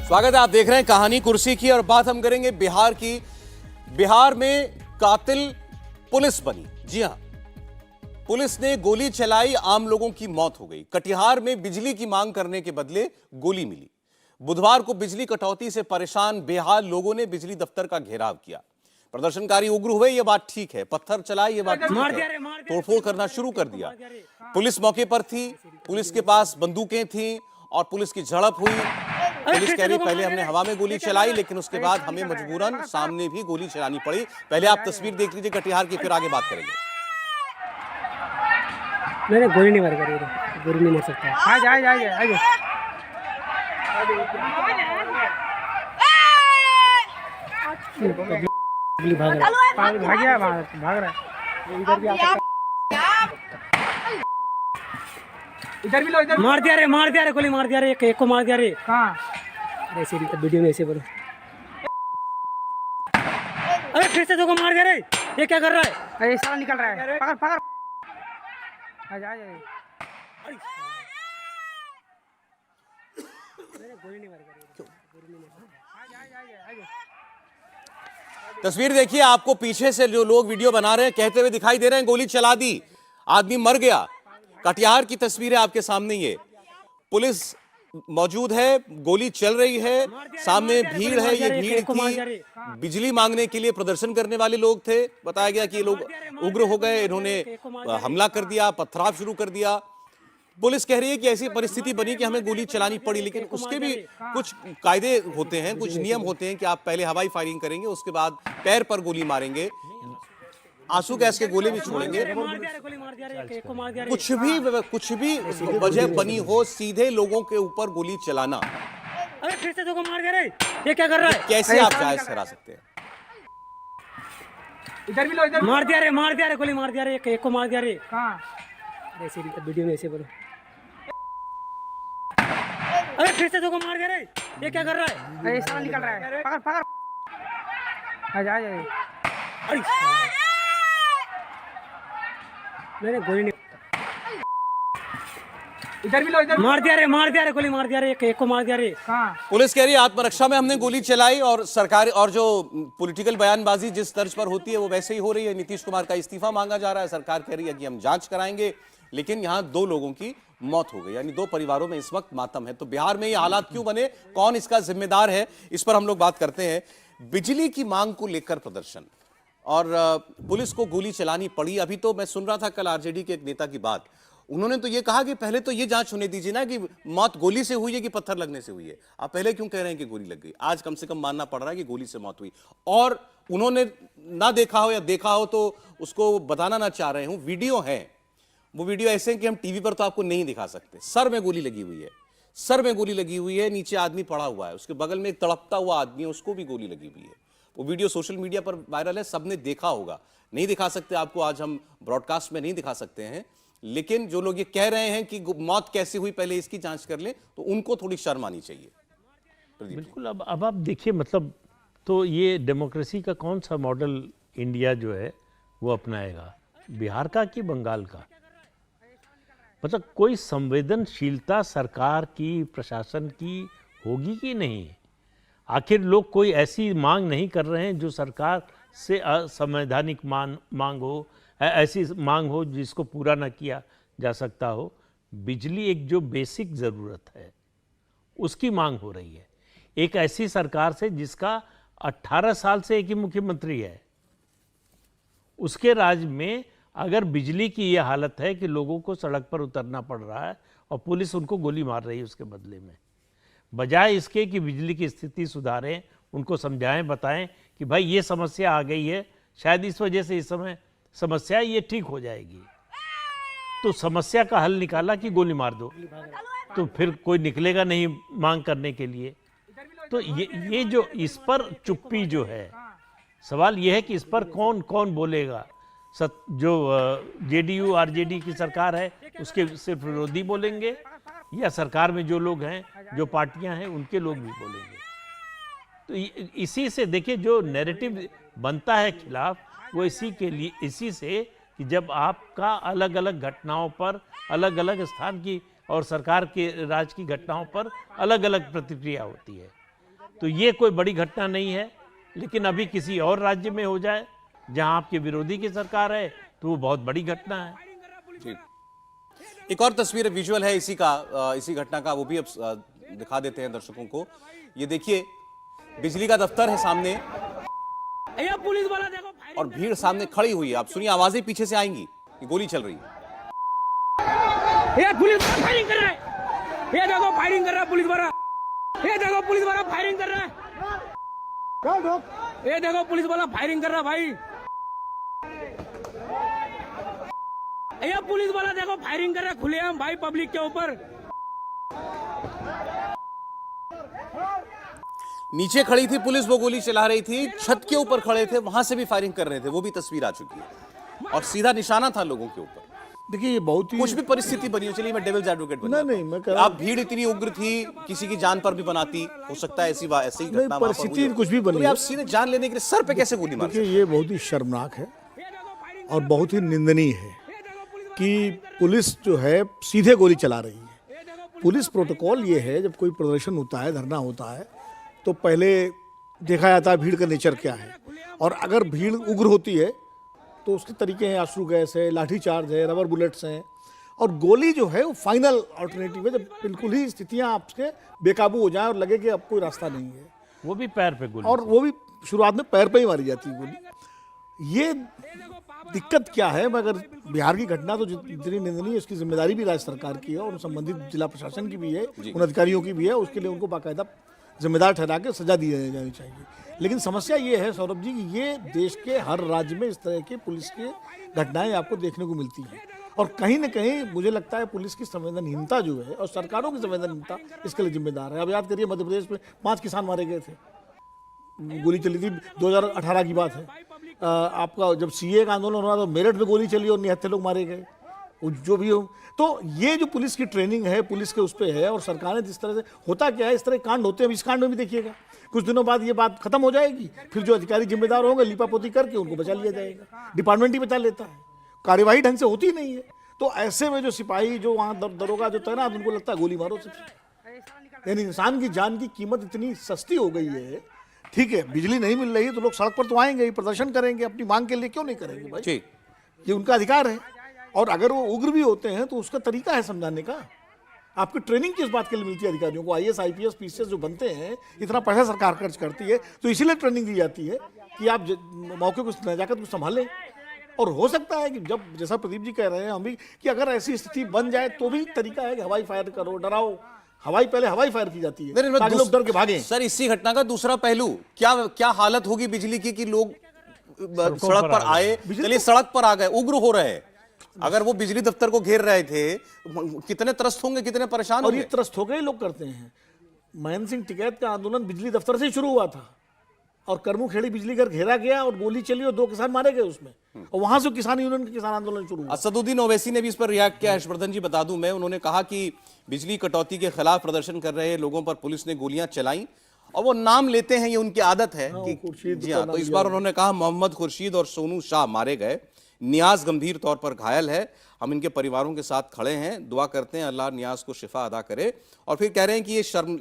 स्वागत है, आप देख रहे हैं कहानी कुर्सी की और बात हम करेंगे बिहार की। बिहार में कातिल पुलिस बनी। जी हां, पुलिस ने गोली चलाई, आम लोगों की मौत हो गई। कटिहार में बिजली की मांग करने के बदले गोली मिली। बुधवार को बिजली कटौती से परेशान बेहाल लोगों ने बिजली दफ्तर का घेराव किया। प्रदर्शनकारी उग्र हुए, यह बात ठीक है, पत्थर चलाए, यह बात ठीक है, तोड़फोड़ करना शुरू कर दिया। पुलिस मौके पर थी, पुलिस के पास बंदूकें थी और पुलिस की झड़प हुई। पुलिस कह रही पहले हमने हवा में गोली चलाई, लेकिन उसके बाद हमें मजबूरन सामने भी गोली चलानी पड़ी। पहले आप तस्वीर देख लीजिए कटिहार की, फिर आगे बात करेंगे। नहीं गोली नहीं मार करी, गोली नहीं मार सकता। आ जा जा जा आ जा भाग गया, भाग रहा है। इधर भी आ सकता, इधर भी लो, इधर मार दिया रे गोली मार दिया रे, एक को मार दिया रे। कहां? ऐसे वीडियो में ऐसे बोलो। अरे फिर से दो को मार दिया रे, ये क्या कर रहा है? अरे साला निकल रहा है, पकड़ पकड़। आ जा जा। गोली नहीं मार क्यों? गोली नहीं मार। आ जा जा आ जा। तस्वीर देखिए, आपको पीछे से जो लोग वीडियो बना रहे हैं कहते हुए दिखाई दे रहे हैं गोली चला दी, आदमी मर गया। कटिहार की तस्वीर है आपके सामने, ये पुलिस मौजूद है, गोली चल रही है, सामने भीड़ है। ये भीड़ थी बिजली मांगने के लिए, प्रदर्शन करने वाले लोग थे। बताया गया कि ये लोग उग्र हो गए, इन्होंने हमला कर दिया, पथराव शुरू कर दिया। पुलिस कह रही है कि ऐसी परिस्थिति बनी कि हमें गोली चलानी पड़ी, लेकिन उसके भी कुछ कायदे होते हैं, कुछ नियम होते हैं कि आप पहले हवाई फायरिंग करेंगे, उसके बाद पैर पर गोली मारेंगे, आंसू गैस के गोले भी छोड़ेंगे। कुछ भी वजह बनी हो, सीधे लोगों के ऊपर गोली चलाना, अरे फिर से दो को मार दिया रे, ये क्या कर रहा है? कैसे आप जायज ठहरा सकते हैं? इधर भी लो, इधर मार दिया रे गोली मार दिया रे, एक को मार दिया रे। कहां? ऐसे वीडियो में ऐसे बोलो। अरे फिर से दो को मार दिया रे, ये क्या कर रहा है? अरे साला निकल रहा है, पकड़ पकड़। आ जा जा। अरे नहीं गोली नहीं। इधर भी लो, इधर मार दिया रे गोली मार दिया रे, एक को मार दिया रे। कहां? पुलिस कह रही है आत्मरक्षा में हमने गोली चलाई, और सरकार और जो पॉलिटिकल बयानबाजी जिस तर्ज पर होती है वो वैसे ही हो रही है। नीतीश कुमार का इस्तीफा मांगा जा रहा है, सरकार कह रही है कि हम जांच कराएंगे, लेकिन यहां 2 लोगों की मौत हो गई, यानी 2 परिवारों में इस वक्त मातम है। तो बिहार में ये हालात क्यों बने, कौन इसका जिम्मेदार है, इस पर हम लोग बात करते हैं। बिजली की मांग को लेकर प्रदर्शन और पुलिस को गोली चलानी पड़ी। अभी तो मैं सुन रहा था कल आरजेडी के एक नेता की बात, उन्होंने तो ये कहा कि पहले तो ये जांच होने दीजिए ना कि मौत गोली से हुई है कि पत्थर लगने से हुई है। आप पहले क्यों कह रहे हैं कि गोली लग गई? आज कम से कम मानना पड़ रहा है कि गोली से मौत हुई, और उन्होंने ना देखा हो या देखा हो तो उसको बताना ना चाह रहे हूं। वीडियो है, वो वीडियो ऐसे हैं कि हम टीवी पर तो आपको नहीं दिखा सकते। सर में गोली लगी हुई है, सर में गोली लगी हुई है, नीचे आदमी पड़ा हुआ है, उसके बगल में एक तड़पता हुआ आदमी है, उसको भी गोली लगी हुई है। वो वीडियो सोशल मीडिया पर वायरल है, सबने देखा होगा। नहीं दिखा सकते आपको, आज हम ब्रॉडकास्ट में नहीं दिखा सकते हैं, लेकिन जो लोग ये कह रहे हैं कि मौत कैसे हुई पहले इसकी जांच कर लें, तो उनको थोड़ी शर्म आनी चाहिए। बिल्कुल। अब आप देखिए, मतलब तो ये डेमोक्रेसी का कौन सा मॉडल इंडिया जो है वो अपनाएगा, बिहार का कि बंगाल का? मतलब कोई संवेदनशीलता सरकार की, प्रशासन की होगी कि नहीं? आखिर लोग कोई ऐसी मांग नहीं कर रहे हैं जो सरकार से असंवैधानिक मांग हो, ऐसी मांग हो जिसको पूरा ना किया जा सकता हो। बिजली एक जो बेसिक ज़रूरत है उसकी मांग हो रही है, एक ऐसी सरकार से जिसका 18 साल से एक ही मुख्यमंत्री है। उसके राज में अगर बिजली की ये हालत है कि लोगों को सड़क पर उतरना पड़ रहा है और पुलिस उनको गोली मार रही है उसके बदले में, बजाय इसके कि बिजली की स्थिति सुधारें, उनको समझाएं, बताएं कि भाई ये समस्या आ गई है, शायद इस वजह से इस समय समस्या ये ठीक हो जाएगी, तो समस्या का हल निकाला कि गोली मार दो, तो फिर कोई निकलेगा नहीं मांग करने के लिए। तो ये जो इस पर चुप्पी जो है, सवाल ये है कि इस पर कौन कौन बोलेगा। जो जेडीयू आरजेडी की सरकार है उसके सिर्फ विरोधी बोलेंगे, या सरकार में जो लोग हैं, जो पार्टियां हैं, उनके लोग भी बोलेंगे। तो इसी से देखिए जो नैरेटिव बनता है खिलाफ, वो इसी से कि जब आपका अलग अलग घटनाओं पर, अलग अलग स्थान की और सरकार के राज की घटनाओं पर अलग अलग प्रतिक्रिया होती है। तो ये कोई बड़ी घटना नहीं है। लेकिन अभी किसी और राज्य में हो जाए जहां आपके विरोधी की सरकार है तो वो बहुत बड़ी घटना है। जी। एक और तस्वीर विजुअल है इसी घटना का, वो भी अब दिखा देते हैं दर्शकों को। ये देखिए, बिजली का दफ्तर है सामने ये पुलिस वाला देखो और भीड़ सामने खड़ी हुई है। आप सुनिए, आवाजें पीछे से आएंगी, ये गोली चल रही है। ये पुलिस वाला फायरिंग कर रहा है, ये देखो फायरिंग कर रहा है पुलिस वाला, ये देखो पुलिस वाला फायरिंग कर रहा है, ये देखो पुलिस वाला फायरिंग कर रहा है भाई, ये पुलिस वाला देखो फायरिंग कर रहा है खुलेआम भाई पब्लिक के ऊपर। नीचे खड़ी थी पुलिस, वो गोली चला रही थी। छत के ऊपर खड़े थे, वहां से भी फायरिंग कर रहे थे, वो भी तस्वीर आ चुकी है। और सीधा निशाना था लोगों के ऊपर। देखिए ये बहुत ही कुछ भी परिस्थिति बनी हो, चलिए मैं डेविल्स एडवोकेट बन जाता नहीं, मैं कह हूं। रहा आप भीड़ इतनी उग्र थी, किसी की जान पर भी बनाती, हो सकता है ऐसी ऐसी नहीं, घटना वहां पर परिस्थिति हुई हो। कुछ भी बनी तो हो। आप सीधे जान लेने के लिए सर पे कैसे गोली मार देखिए ये बहुत ही शर्मनाक है और बहुत ही निंदनीय है कि पुलिस जो है सीधे गोली चला रही है। पुलिस प्रोटोकॉल ये है, जब कोई प्रदर्शन होता है, धरना होता है, तो पहले देखा जाता है भीड़ का नेचर क्या है, और अगर भीड़ उग्र होती है तो उसके तरीके हैं, आंसू गैस है, लाठी चार्ज है, रबर बुलेट्स हैं, और गोली जो है वो फाइनल अल्टरनेटिव है, जब बिल्कुल ही स्थितियां आपके बेकाबू हो जाए और लगे कि अब कोई रास्ता नहीं है। वो भी पैर पे गोली, और वो भी शुरुआत में पैर पे ही मारी जाती है गोली। ये दिक्कत क्या है, मगर बिहार की घटना तो जितनी निंदनीय है, उसकी जिम्मेदारी भी राज्य सरकार की है और संबंधित जिला प्रशासन की भी है, उन अधिकारियों की भी है। उसके लिए उनको बाकायदा जिम्मेदार ठहरा के सजा दी जानी चाहिए। लेकिन समस्या ये है सौरभ जी कि ये देश के हर राज्य में इस तरह की पुलिस की घटनाएं आपको देखने को मिलती हैं, और कहीं ना कहीं मुझे लगता है पुलिस की संवेदनहीनता जो है और सरकारों की संवेदनहीनता इसके लिए जिम्मेदार है। अब याद करिए, मध्य प्रदेश में 5 किसान मारे गए थे, गोली चली थी, 2018 की बात है। आपका जब सीए का आंदोलन हुआ तो मेरठ में गोली चली और निहत्थे लोग मारे गए, जो भी हो। तो ये जो पुलिस की ट्रेनिंग है, पुलिस के उस पर है, और सरकारें जिस तरह से, होता क्या है, इस तरह कांड होते हैं। इस कांड में भी देखिएगा, कुछ दिनों बाद ये बात खत्म हो जाएगी, फिर जो अधिकारी जिम्मेदार होंगे लीपापोती करके उनको बचा लिया जाएगा। डिपार्टमेंट ही बचा लेता है, कार्यवाही ढंग से होती नहीं है। तो ऐसे में जो सिपाही, जो वहाँ दरोगा जो तैनात, उनको लगता है गोली मारो सबसे। यानी इंसान की जान की कीमत इतनी सस्ती हो गई है। ठीक है, बिजली नहीं मिल रही है तो लोग सड़क पर तो आएंगे ही, प्रदर्शन करेंगे, अपनी मांग के लिए क्यों नहीं करेंगे भाई, जी। ये उनका अधिकार है। और अगर वो उग्र भी होते हैं तो उसका तरीका है समझाने का। आपकी ट्रेनिंग किस बात के लिए मिलती है अधिकारियों को? आईएएस, आईपीएस, पीसीएस जो बनते हैं, इतना पैसा सरकार खर्च करती है, तो इसीलिए ट्रेनिंग दी जाती है कि आप मौके को, नजाकत को संभालें। और हो सकता है कि जब, जैसा प्रदीप जी कह रहे हैं हम भी, कि अगर ऐसी स्थिति बन जाए तो भी तरीका है कि हवाई फायर करो, डराओ। पहले हवाई फायर की जाती है ताकि लोग डर के भागें। सर, इसी घटना का दूसरा पहलू, क्या हालत होगी बिजली की कि लोग सड़क पर आए, चलिए सड़क पर आ गए, उग्र हो रहे हैं। अगर वो बिजली दफ्तर को घेर रहे थे, कितने त्रस्त होंगे, कितने परेशान और होंगे। ये त्रस्त हो गए लोग करते हैं। महेंद्र सिंह टिकैत का आंदोलन बिजली दफ्तर से ही शुरू हुआ था, और करमू खेड़ी बिजली घर घेरा गया और गोली चली और 2 किसान मारे गए उसमें, और वहां से किसान यूनियन का किसान आंदोलन शुरू हुआ। असदुद्दीन ओवैसी ने भी इस पर रिएक्ट किया। हर्षवर्धन जी, बता दूं मैं, उन्होंने कहा कि बिजली कटौती के खिलाफ प्रदर्शन कर रहे लोगों पर पुलिस ने गोलियां चलाई, और वो नाम लेते हैं, ये उनकी आदत है कि खुर्शीद जी हाँ। तो इस बार उन्होंने कहा मोहम्मद खुर्शीद और सोनू शाह मारे गए, नियाज गंभीर तौर पर घायल है, हम इनके परिवारों के साथ खड़े हैं, दुआ करते हैं अल्लाह नियाज को शिफा अदा करे। और फिर कह रहे हैं कि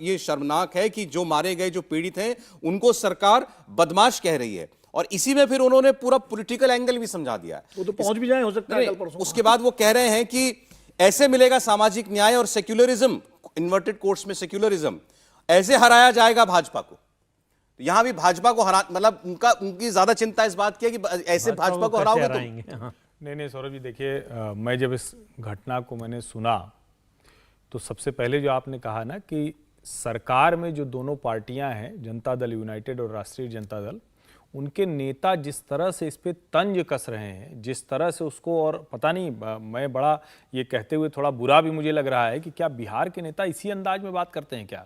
ये शर्मनाक है कि जो मारे गए, जो पीड़ित हैं, उनको सरकार बदमाश कह रही है। और इसी में फिर उन्होंने पूरा पॉलिटिकल एंगल भी समझा दिया है। वो तो पहुंच भी जाए, हो सकता है कल परसों। उसके बाद वो कह रहे हैं कि ऐसे मिलेगा सामाजिक न्याय और सेक्युलरिज्म, इन्वर्टेड कोर्ट्स में सेक्युलरिज्म, ऐसे हराया जाएगा भाजपा को। यहां भी भाजपा को हरा, मतलब उनकी ज्यादा चिंता इस बात की है कि ऐसे भाजपा को हराओगे तो। नहीं सौरभ जी, देखिए, मैं जब इस घटना को मैंने सुना तो सबसे पहले जो आपने कहा ना कि सरकार में जो दोनों पार्टियां हैं, जनता दल यूनाइटेड और राष्ट्रीय जनता दल, उनके नेता जिस तरह से इस पे तंज कस रहे हैं, जिस तरह से उसको, और पता नहीं, मैं बड़ा ये कहते हुए थोड़ा बुरा भी मुझे लग रहा है कि क्या बिहार के नेता इसी अंदाज में बात करते हैं क्या?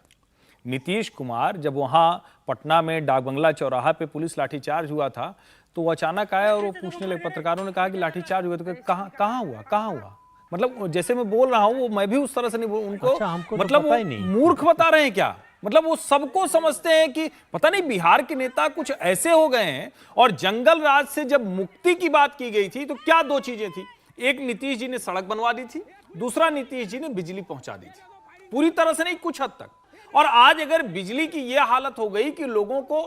नीतीश कुमार जब वहाँ पटना में डाक बंगला चौराहा पे पुलिस लाठीचार्ज हुआ था तो वो अचानक आया और वो पूछने लगे, पत्रकारों ने कहा कि लाठीचार्ज हुआ, तो कहाँ हुआ? मतलब जैसे मैं बोल रहा हूँ, वो मैं भी उस तरह से नहीं बोल, उनको हमको मतलब तो पता ही नहीं। मूर्ख बता रहे हैं क्या? मतलब वो सबको समझते हैं कि पता नहीं बिहार के नेता कुछ ऐसे हो गए हैं। और जंगल राज से जब मुक्ति की बात की गई थी तो क्या 2 चीजें थी, एक नीतीश जी ने सड़क बनवा दी थी, दूसरा नीतीश जी ने बिजली पहुंचा दी थी, पूरी तरह से नहीं, कुछ हद तक। और आज अगर बिजली की यह हालत हो गई कि लोगों को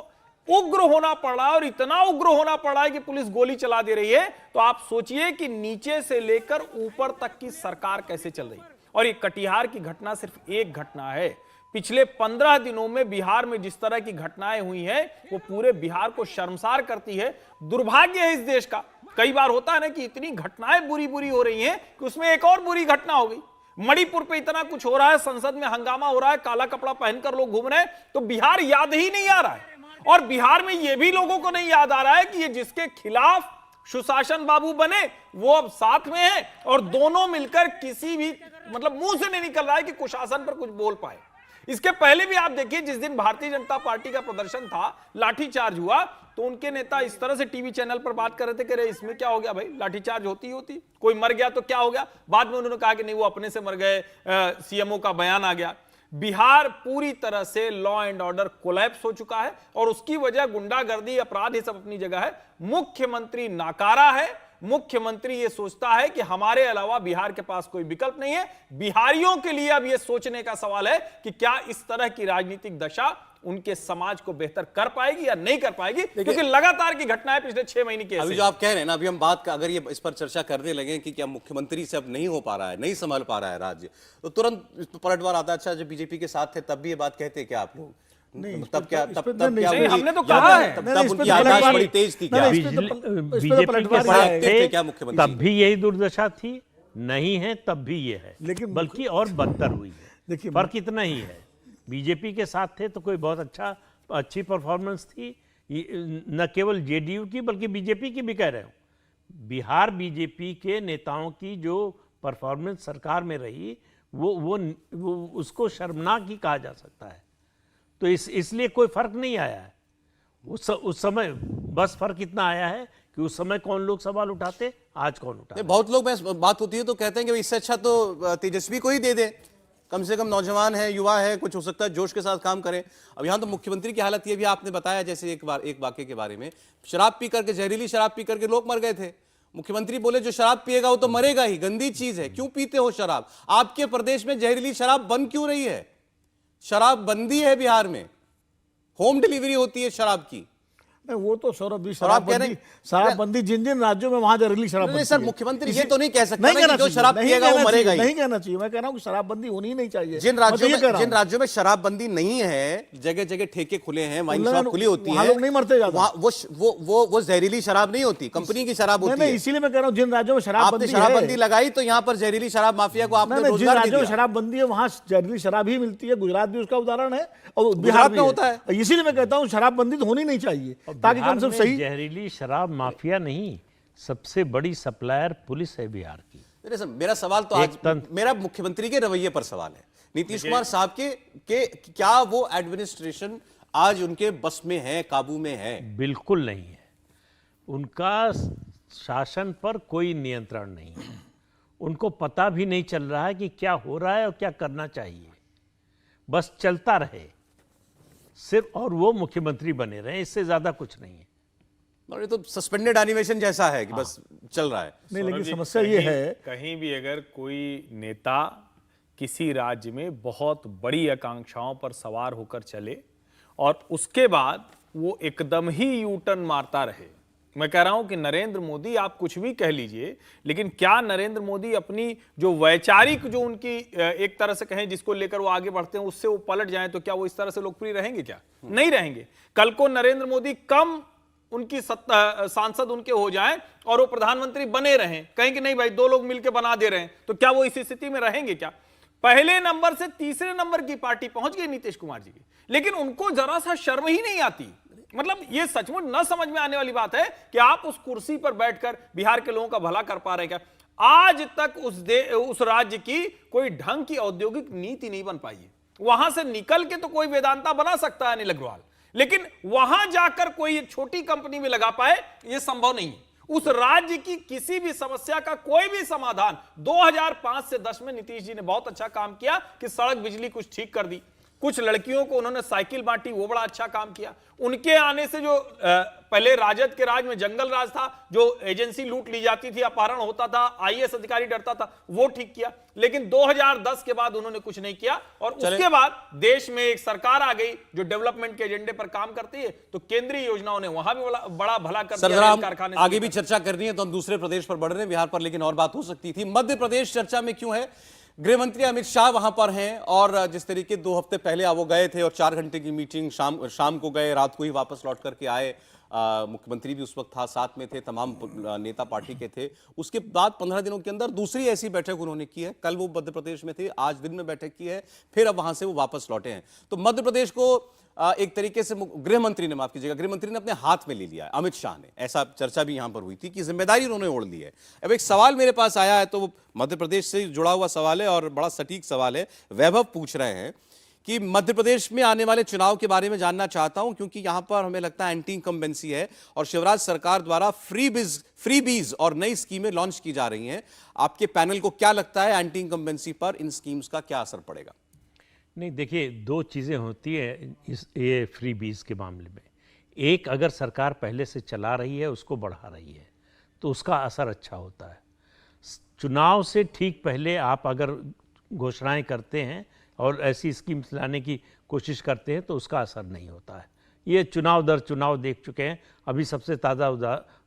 उग्र होना पड़ रहा है और इतना उग्र होना पड़ रहा है कि पुलिस गोली चला दे रही है, तो आप सोचिए कि नीचे से लेकर ऊपर तक की सरकार कैसे चल रही है। और ये कटिहार की घटना सिर्फ एक घटना है। पिछले 15 दिनों में बिहार में जिस तरह की घटनाएं हुई हैं वो पूरे बिहार को शर्मसार करती है। दुर्भाग्य है इस देश का, कई बार होता है ना कि इतनी घटनाएं बुरी बुरी हो रही हैं कि उसमें एक और बुरी घटना हो गई। मणिपुर पे इतना कुछ हो रहा है, संसद में हंगामा हो रहा है, काला कपड़ा पहनकर लोग घूम रहे हैं, तो बिहार याद ही नहीं आ रहा है। और बिहार में यह भी लोगों को नहीं याद आ रहा है कि ये जिसके खिलाफ सुशासन बाबू बने वो अब साथ में है और दोनों मिलकर किसी भी मतलब मुंह से नहीं निकल रहा है कि कुशासन पर कुछ बोल पाए। इसके पहले भी आप देखिए, जिस दिन भारतीय जनता पार्टी का प्रदर्शन था, लाठीचार्ज हुआ, तो उनके नेता इस तरह से टीवी चैनल पर बात कर रहे थे कि अरे इसमें क्या हो गया भाई, लाठीचार्ज होती कोई मर गया तो क्या हो गया। बाद में उन्होंने कहा कि नहीं वो अपने से मर गए, सीएमओ का बयान आ गया। बिहार पूरी तरह से लॉ एंड ऑर्डर कोलैप्स हो चुका है और उसकी वजह गुंडागर्दी, अपराध, ये सब अपनी जगह है। मुख्यमंत्री नाकारा है। मुख्यमंत्री ये सोचता है कि हमारे अलावा बिहार के पास कोई विकल्प नहीं है। बिहारियों के लिए अब ये सोचने का सवाल है कि क्या इस तरह की राजनीतिक दशा उनके समाज को बेहतर कर पाएगी या नहीं कर पाएगी, क्योंकि लगातार की घटनाएं पिछले 6 महीने की। अभी जो आप कह रहे हैं ना, अभी हम बात का अगर ये इस पर चर्चा करने लगे कि क्या मुख्यमंत्री से अब नहीं हो पा रहा है, नहीं संभाल पा रहा है राज्य, तो तुरंत इस पर पलटवार आता है। अच्छा, जब बीजेपी के साथ थे तब भी ये बात कहते क्या आप लोग? नहीं, तब क्या नहीं, हमने तो कहा है तब उनकी आवाज बड़ी तेज थी क्या? बीजेपी के साथ थे क्या मुख्यमंत्री? तब भी यही दुर्दशा थी, नहीं है तब भी ये है, लेकिन बल्कि और बदतर हुई है। देखिए, फर्क इतना ही है, बीजेपी के साथ थे तो कोई बहुत अच्छी परफॉर्मेंस थी, न केवल जेडीयू की बल्कि बीजेपी की भी कह रहे हो। बिहार बीजेपी के नेताओं की जो परफॉर्मेंस सरकार में रही वो उसको शर्मनाक ही कहा जा सकता है। तो इसलिए कोई फर्क नहीं आया है उस समय। बस फर्क इतना आया है कि उस समय कौन लोग सवाल उठाते, आज कौन उठाते। बहुत लोग बात होती है तो कहते हैं कि इससे अच्छा तो तेजस्वी को ही दे दे, कम से कम नौजवान है, युवा है, कुछ हो सकता है जोश के साथ काम करें। अब यहां तो मुख्यमंत्री की हालत ये भी आपने बताया, जैसे एक वाक्य के बारे में, शराब पी करके, जहरीली शराब पी करके लोग मर गए थे। मुख्यमंत्री बोले जो शराब पिएगा वो तो मरेगा ही, गंदी चीज है, क्यों पीते हो शराब? आपके प्रदेश में जहरीली शराब बंद क्यों रही है? शराब बंदी है बिहार में, होम डिलीवरी होती है शराब की। वो तो सौरभ जी, शराबबंदी जिन जिन राज्यों में वहां जहरीली शराब। सर, मुख्यमंत्री ये तो नहीं कह सकते कि जो शराब पिएगा वो मरेगा ही। नहीं कहना चाहिए, मैं कह रहा हूँ कि शराबबंदी होनी ही नहीं चाहिए। जिन राज्यों में शराबबंदी नहीं है, जगह जगह ठेके खुले हैं, वाइन शॉप खुली होती है, लोग नहीं मरते ज्यादा। वो जहरीली शराब नहीं होती, कंपनी की शराब होती है। इसीलिए मैं कह रहा हूँ जिन राज्यों में शराबबंदी लगाई तो यहाँ पर जहरीली शराब माफिया को आपने जिन राज्यों में शराबबंदी है वहां जहरीली शराब ही मिलती है। गुजरात भी उसका उदाहरण है और बिहार में होता है। इसीलिए मैं कहता हूँ शराबबंदी तो होनी नहीं चाहिए, ताकि कम से सही। जहरीली शराब माफिया नहीं, सबसे बड़ी सप्लायर पुलिस है बिहार की। मेरा सवाल तो आज मेरा मुख्यमंत्री के रवैये पर सवाल है। नीतीश कुमार साहब के क्या वो एडमिनिस्ट्रेशन आज उनके बस में है, काबू में है? बिल्कुल नहीं है। उनका शासन पर कोई नियंत्रण नहीं है। उनको पता भी नहीं चल रहा है कि क्या हो रहा है और क्या करना चाहिए, बस चलता रहे सिर्फ, और वो मुख्यमंत्री बने रहे, इससे ज्यादा कुछ नहीं है। और ये तो सस्पेंडेड एनिमेशन जैसा है कि बस चल रहा है। नहीं, लेकिन समस्या ये है, कहीं भी अगर कोई नेता किसी राज्य में बहुत बड़ी आकांक्षाओं पर सवार होकर चले और उसके बाद वो एकदम ही यू टर्न मारता रहे। मैं कह रहा हूं कि नरेंद्र मोदी, आप कुछ भी कह लीजिए, लेकिन क्या नरेंद्र मोदी अपनी जो वैचारिक, जो उनकी एक तरह से कहें जिसको लेकर वो आगे बढ़ते हैं, उससे वो पलट जाएं तो क्या वो इस तरह से लोकप्रिय रहेंगे? क्या नहीं रहेंगे। कल को नरेंद्र मोदी कम उनकी सांसद उनके हो जाएं और वो प्रधानमंत्री बने रहें, कहें कि नहीं भाई 2 लोग मिलकर बना दे रहे हैं, तो क्या वो इसी स्थिति में रहेंगे? क्या पहले नंबर से तीसरे नंबर की पार्टी पहुंच गई नीतीश कुमार जी की, लेकिन उनको जरा सा शर्म ही नहीं आती। मतलब ये सचमुच न समझ में आने वाली बात है कि आप उस कुर्सी पर बैठकर बिहार के लोगों का भला कर पा रहे हैं क्या? आज तक उस राज्य की कोई ढंग की औद्योगिक नीति नहीं बन पाई है। वहां से निकल के तो कोई वेदांता बना सकता है अनिल अग्रवाल, लेकिन वहां जाकर कोई एक छोटी कंपनी में लगा पाए, यह संभव नहीं है। उस राज्य की किसी भी समस्या का कोई भी समाधान 2005 से 10 में नीतीश जी ने बहुत अच्छा काम किया कि सड़क, बिजली कुछ ठीक कर दी। कुछ लड़कियों को उन्होंने साइकिल बांटी, वो बड़ा अच्छा काम किया। उनके आने से जो पहले राजद के राज में जंगल राज था, जो एजेंसी लूट ली जाती थी, अपहरण होता था, आईएएस अधिकारी डरता था, वो ठीक किया। लेकिन 2010 के बाद उन्होंने कुछ नहीं किया और उसके बाद देश में एक सरकार आ गई जो डेवलपमेंट के एजेंडे पर काम करती है, तो केंद्रीय योजनाओं ने वहां भी बड़ा भला कर दिया। कारखाने आगे भी चर्चा करनी है तो हम दूसरे प्रदेश पर बढ़ रहे हैं, बिहार पर लेकिन और बात हो सकती थी। मध्य प्रदेश चर्चा में क्यों है? गृह मंत्री अमित शाह वहां पर हैं और जिस तरीके 2 हफ्ते पहले वो गए थे और 4 घंटे की मीटिंग, शाम को गए, रात को ही वापस लौट करके आए। मुख्यमंत्री भी उस वक्त था, साथ में थे, तमाम नेता पार्टी के थे। उसके बाद 15 दिनों के अंदर दूसरी ऐसी बैठक उन्होंने की है। कल वो मध्य प्रदेश में थे, आज दिन में बैठक की है, फिर अब वहां से वो वापस लौटे हैं। तो मध्य प्रदेश को एक तरीके से गृह मंत्री ने, माफ कीजिएगा, गृह मंत्री ने अपने हाथ में ले लिया है, अमित शाह ने। ऐसा चर्चा भी यहां पर हुई थी कि जिम्मेदारी उन्होंने ओढ़ ली है। अब एक सवाल मेरे पास आया है, तो वो मध्य प्रदेश से जुड़ा हुआ सवाल है और बड़ा सटीक सवाल है। वैभव पूछ रहे हैं कि मध्य प्रदेश में आने वाले चुनाव के बारे में जानना चाहता हूं, क्योंकि यहां पर हमें लगता है एंटी इनकम्बेंसी है और शिवराज सरकार द्वारा फ्री बीज और नई स्कीमें लॉन्च की जा रही हैं। आपके पैनल को क्या लगता है, एंटी इनकम्बेंसी पर इन स्कीम्स का क्या असर पड़ेगा? नहीं, देखिए, 2 चीज़ें होती है ये फ्री बीज के मामले में। एक, अगर सरकार पहले से चला रही है, उसको बढ़ा रही है, तो उसका असर अच्छा होता है। चुनाव से ठीक पहले आप अगर घोषणाएं करते हैं और ऐसी स्कीम्स लाने की कोशिश करते हैं तो उसका असर नहीं होता है। ये चुनाव दर चुनाव देख चुके हैं। अभी सबसे ताज़ा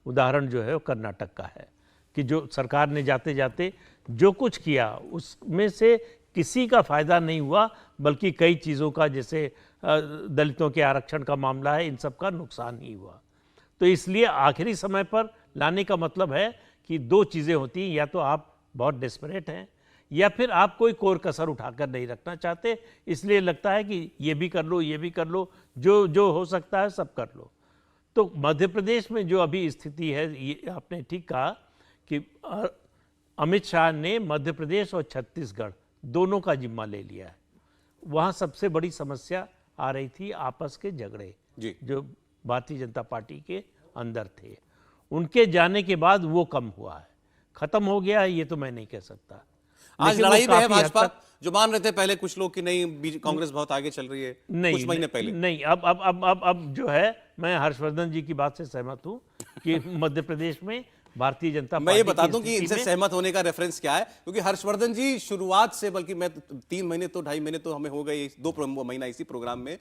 उदाहरण जो है वो कर्नाटक का है कि जो सरकार ने जाते जाते जो कुछ किया उसमें से किसी का फ़ायदा नहीं हुआ, बल्कि कई चीज़ों का, जैसे दलितों के आरक्षण का मामला है, इन सब का नुकसान ही हुआ। तो इसलिए आखिरी समय पर लाने का मतलब है कि 2 चीज़ें होती हैं, या तो आप बहुत डेस्परेट हैं या फिर आप कोई कोर कसर उठाकर नहीं रखना चाहते, इसलिए लगता है कि ये भी कर लो, ये भी कर लो, जो हो सकता है सब कर लो। तो मध्य प्रदेश में जो अभी स्थिति है, ये आपने ठीक कहा कि अमित शाह ने मध्य प्रदेश और छत्तीसगढ़ दोनों का जिम्मा ले लिया है। वहाँ सबसे बड़ी समस्या आ रही थी आपस के झगड़े जी, जो भारतीय जनता पार्टी के अंदर थे। उनके जाने के बाद वो कम हुआ है, खत्म हो गया है ये तो मैं नहीं कह सकता। आज लड़ाई में है भाजपा, जो मान रहे थे पहले कुछ लोग कि नहीं कांग्रेस बहुत आगे चल रही है, नहीं, कुछ महीने पहले नहीं। अब जो है, मैं हर्षवर्धन जी की बात से सहमत हूँ कि मध्य प्रदेश में भारतीय जनता पार्टी, मैं ये बता दूं कि इनसे सहमत होने का रेफरेंस क्या है, क्योंकि हर्षवर्धन जी शुरुआत से, बल्कि मैं 3 महीने तो 2.5 महीने तो हमें हो गए, 2 महीना इसी प्रोग्राम में,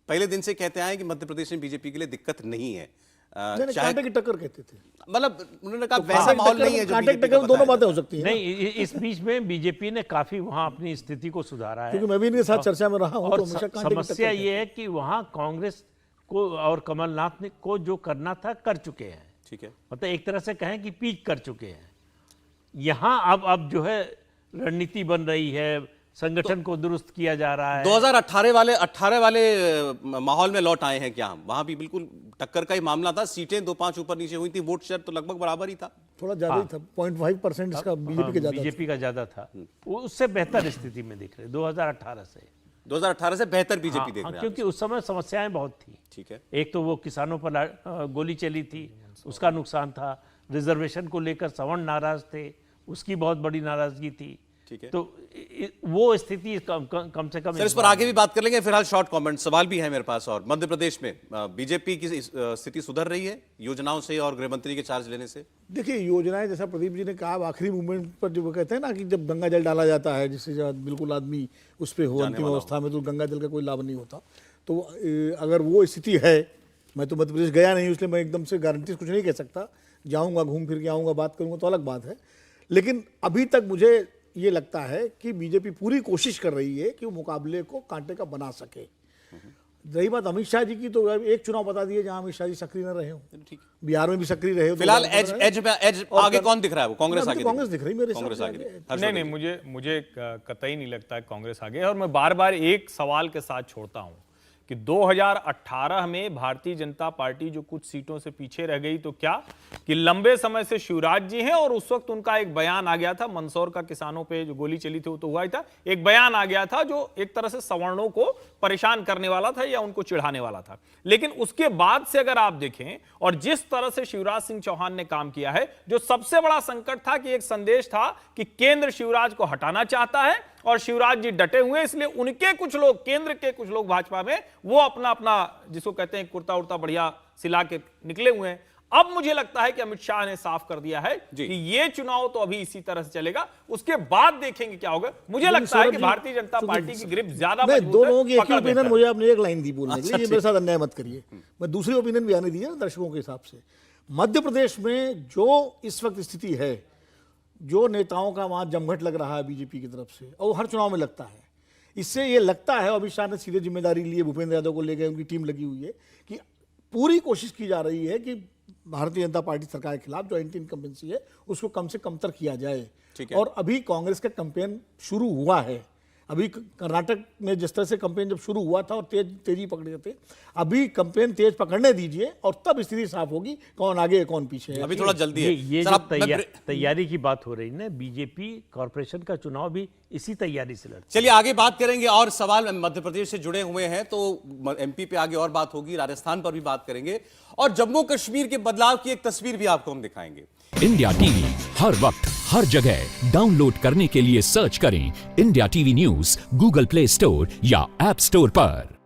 पहले दिन से कहते आए कि मध्य प्रदेश में बीजेपी के लिए दिक्कत नहीं है। कांटे की टक्कर कहते थे, मतलब उन्होंने कहा वैसा माहौल नहीं है जो कांटे की टक्कर, दोनों बातें हो सकती हैं। नहीं, इस बीच में बीजेपी ने काफी वहां अपनी स्थिति को सुधारा है, क्योंकि मैं भी इनके साथ चर्चा में रहा हूं, और तो हमेशा कांटे की टक्कर समस्या ये है कि वहां कांग्रेस को और कमलनाथ ने को जो करना था कर चुके हैं। ठीक है, मतलब एक तरह से कहें कि पीक कर चुके हैं। यहाँ अब जो है रणनीति बन रही है, संगठन को दुरुस्त किया जा रहा है। 2018 वाले माहौल में लौट आए हैं क्या हम? वहां भी बिल्कुल टक्कर का ही मामला था, सीटें 2-5 ऊपर नीचे हुई थी, वोट शेयर तो लगभग बराबर ही था, थोड़ा ज्यादा ही था, 0.5% इसका बीजेपी का ज्यादा था। वो उससे बेहतर स्थिति में दिख रहे 2018 से। 2018 से बेहतर बीजेपी देख रहे हैं, क्योंकि उस समय समस्याएं बहुत थी। ठीक है, एक तो वो किसानों पर गोली चली थी, उसका नुकसान था। रिजर्वेशन को लेकर सवर्ण नाराज थे, उसकी बहुत बड़ी नाराजगी थी। ठीक है, तो वो स्थिति कम से कम सर इस पर आगे भी बात कर लेंगे। फिलहाल शॉर्ट कमेंट, सवाल भी है मेरे पास। और मध्य प्रदेश में बीजेपी की स्थिति सुधर रही है योजनाओं से और गृह मंत्री के चार्ज लेने से? देखिए, योजनाएं, जैसा प्रदीप जी ने कहा, आखिरी मूवमेंट पर जो वो कहते हैं ना कि जब गंगा जल डाला जाता है, जिससे बिल्कुल आदमी उस पर हो अंतिम अवस्था में, तो गंगा जल का कोई लाभ नहीं होता। तो अगर वो स्थिति है, मैं तो मध्य प्रदेश गया नहीं, इसलिए मैं एकदम से गारंटी कुछ नहीं कह सकता। जाऊँगा, घूम फिर के आऊँगा, बात करूँगा तो अलग बात है। लेकिन अभी तक मुझे ये लगता है कि बीजेपी पूरी कोशिश कर रही है कि वो मुकाबले को कांटे का बना सके। रही बात अमित शाह जी की, तो एक चुनाव बता दिए जहां अमित शाह जी सक्रिय न रहे हो, बिहार में भी सक्रिय रहे हो। फिलहाल एज आगे कौन दिख रहा है? वो कांग्रेस आगे, कांग्रेस दिख रही है मेरे कांग्रेस सामने। आगे। नहीं, मुझे कतई नहीं लगता है कांग्रेस आगे। और मैं बार बार एक सवाल के साथ छोड़ता हूं कि 2018 में भारतीय जनता पार्टी जो कुछ सीटों से पीछे रह गई, तो क्या कि लंबे समय से शिवराज जी हैं, और उस वक्त उनका एक बयान आ गया था, मंदसौर का किसानों पे जो गोली चली थी वो तो हुआ ही था, एक बयान आ गया था जो एक तरह से सवर्णों को परेशान करने वाला था या उनको चिढ़ाने वाला था। लेकिन उसके बाद से अगर आप देखें, और जिस तरह से शिवराज सिंह चौहान ने काम किया है, जो सबसे बड़ा संकट था कि एक संदेश था कि केंद्र शिवराज को हटाना चाहता है और शिवराज जी डटे हुए हैं, इसलिए उनके कुछ लोग, केंद्र के कुछ लोग भाजपा में, वो अपना अपना जिसको कहते हैं कुर्ता उर्ता बढ़िया सिला के निकले हुए हैं। अब मुझे लगता है कि अमित शाह ने साफ कर दिया है कि ये चुनाव तो अभी इसी तरह से चलेगा, उसके बाद देखेंगे क्या होगा। मुझे लगता है कि भारतीय जनता पार्टी की ग्रिप ज्यादा मैं मजबूत दो है, लोगों की एक ही पकड़ ओपिनियन, बेहतर है। मुझे आपने एक लाइन दी बोलने के लिए, ये मेरे साथ अन्याय मत करिए। मैं दूसरी ओपिनियन भी आने दीजिए दर्शकों के हिसाब से। मध्य प्रदेश में जो इस वक्त स्थिति है, जो नेताओं का वहां जमघट लग रहा है बीजेपी की तरफ से, और हर चुनाव में लगता है, इससे ये लगता है, अमित शाह ने सीधे जिम्मेदारी ली है, भूपेंद्र यादव को ले गए, उनकी टीम लगी हुई है, कि पूरी कोशिश की जा रही है कि भारतीय जनता पार्टी सरकार के खिलाफ जो एंटी इनकम्बेंसी है उसको कम से कमतर किया जाए। ठीक है। और अभी कांग्रेस का कैंपेन शुरू हुआ है, अभी कर्नाटक में जिस तरह से कैंपेन जब शुरू हुआ था और तेजी पकड़े थे, अभी कैंपेन तेज पकड़ने दीजिए और तब स्थिति साफ होगी कौन आगे है कौन पीछे है। अभी थोड़ा जल्दी है। ये सर, जो अब मैं तैयारी की बात हो रही है ना, बीजेपी कॉर्पोरेशन का चुनाव भी इसी तैयारी से लड़ती चलिए आगे बात करेंगे और सवाल मध्य प्रदेश से जुड़े हुए हैं तो एमपी पे आगे और बात होगी, राजस्थान पर भी बात करेंगे और जम्मू कश्मीर के बदलाव की एक तस्वीर भी आपको हम दिखाएंगे। इंडिया टीवी हर वक्त हर जगह डाउनलोड करने के लिए सर्च करें India TV news Google play store या ऐप स्टोर पर।